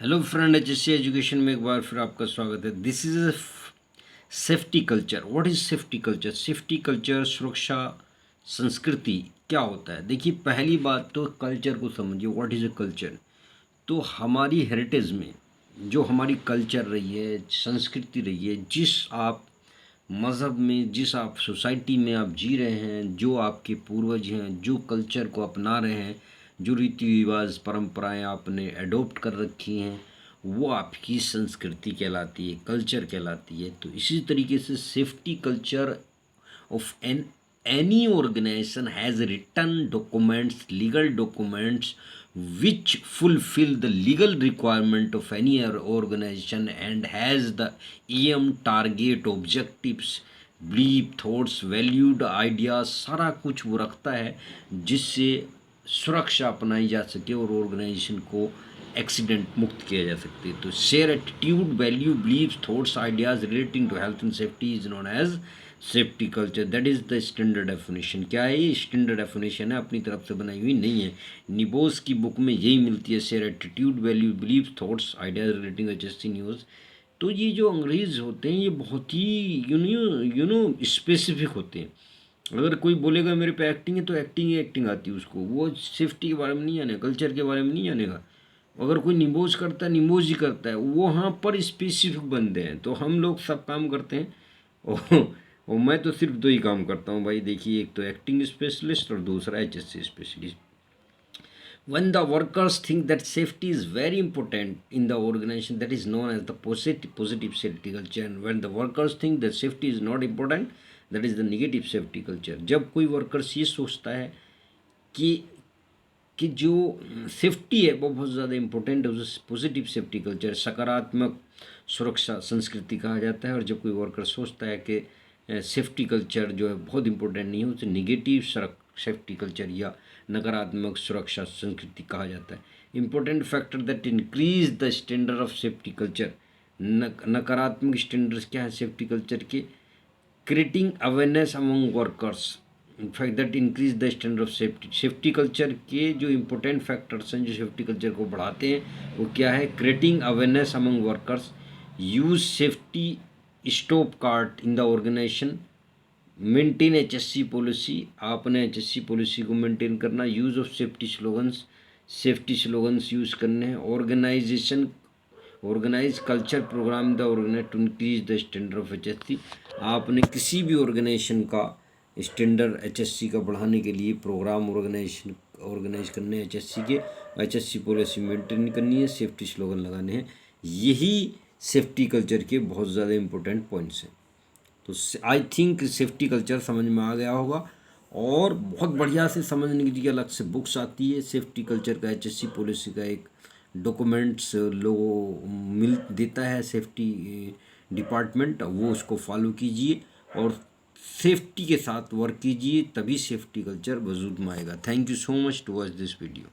Hello friend, HSC education में एक बार फिर आपका स्वागत है। This is a safety culture. What is safety culture? Safety culture, सुरक्षा संस्कृति क्या होता है? देखिए, पहली बात तो कल्चर को समझिए। What is a culture? तो हमारी हेरिटेज में जो हमारी कल्चर रही है, संस्कृति रही है, जिस आप मज़हब में, जिस आप सोसाइटी में आप जी रहे हैं, जो आपके पूर्वज हैं, जो कल्चर को अपना रहे हैं, जो रीति रिवाज परंपराएं आपने एडोप्ट कर रखी हैं, वो आपकी संस्कृति कहलाती है, कल्चर कहलाती है। तो इसी तरीके से safety culture of any organization has written documents, legal documents which fulfill the legal requirement of any organization and has the aim, target, objectives, belief, thoughts, valued ideas, सारा कुछ वो रखता है जिससे सुरक्षा अपनाई जा सके और ऑर्गेनाइजेशन को एक्सीडेंट मुक्त किया जा सकते। तो share attitude, value, believes, thoughts, ideas relating to health and safety is known as safety culture. That is the standard definition. क्या है ये? स्टैंडर्ड डेफिनेशन है, अपनी तरफ से बनाई हुई नहीं है। निबोस की बुक में यही मिलती है। Share attitude, value, believes, thoughts, ideas relating HSC news. तो ये जो अंग्रेज़ होते हैं ये बहुत ही यू नो स्पेसिफिक होते हैं। अगर कोई बोलेगा मेरे पे एक्टिंग है तो एक्टिंग ही एक्टिंग आती है उसको, वो सेफ्टी के बारे में नहीं जानेगा, कल्चर के बारे में नहीं जानेगा। अगर कोई निम्बोज करता है, निम्बोज ही करता है, वो वहाँ पर स्पेसिफिक बंदे हैं। तो हम लोग सब काम करते हैं और मैं तो सिर्फ दो ही काम करता हूँ भाई। देखिए, एक तो एक्टिंग स्पेशलिस्ट और दूसरा HSC specialist. When the workers think that safety is very important in the organization, that is known as the positive safety culture. And when the workers think that safety is not important, that is the negative safety culture. जब कोई workers ये सोचता है कि जो safety है वो बहुत ज़्यादा इम्पोर्टेंट है, उसे पॉजिटिव सेफ्टी कल्चर, सकारात्मक सुरक्षा संस्कृति कहा जाता है। और जब कोई वर्कर सोचता है कि सेफ्टी कल्चर जो है बहुत इम्पोर्टेंट नहीं है, उसे निगेटिव सेफ्टी कल्चर या नकारात्मक सुरक्षा संस्कृति कहा जाता है। Important factor that increase the standard of safety culture. नकारात्मक स्टैंडर्ड्स क्या है सेफ्टी कल्चर के? Creating awareness among workers, fact that increase the standard of safety. Safety culture के जो इम्पोर्टेंट फैक्टर्स हैं जो सेफ्टी कल्चर को बढ़ाते हैं वो क्या है? Creating awareness among workers, use safety stop card in the organization, maintain HSC policy, आपने एचएससी पॉलिसी को मेंटेन करना, use of safety slogans use करने हैं, organize culture program the organize to increase the standard of HSC. आपने किसी भी organisation का standard HSC का बढ़ाने के लिए प्रोग्राम ऑर्गेनाइज करने हैं एचएससी के, एचएससी पॉलिसी मेंटेन करनी है, सेफ्टी स्लोगन लगाने हैं। यही सेफ्टी कल्चर के बहुत ज़्यादा इंपॉर्टेंट पॉइंट्स हैं। तो आई थिंक सेफ्टी कल्चर समझ में आ गया होगा। और बहुत बढ़िया से समझने के लिए अलग से बुक्स आती है सेफ्टी कल्चर का, एचएससी पॉलिसी का एक डॉक्यूमेंट्स लोगों मिल देता है सेफ्टी डिपार्टमेंट, वो उसको फॉलो कीजिए और सेफ्टी के साथ वर्क कीजिए, तभी सेफ्टी कल्चर वजूद में आएगा। Thank you so much to watch this video.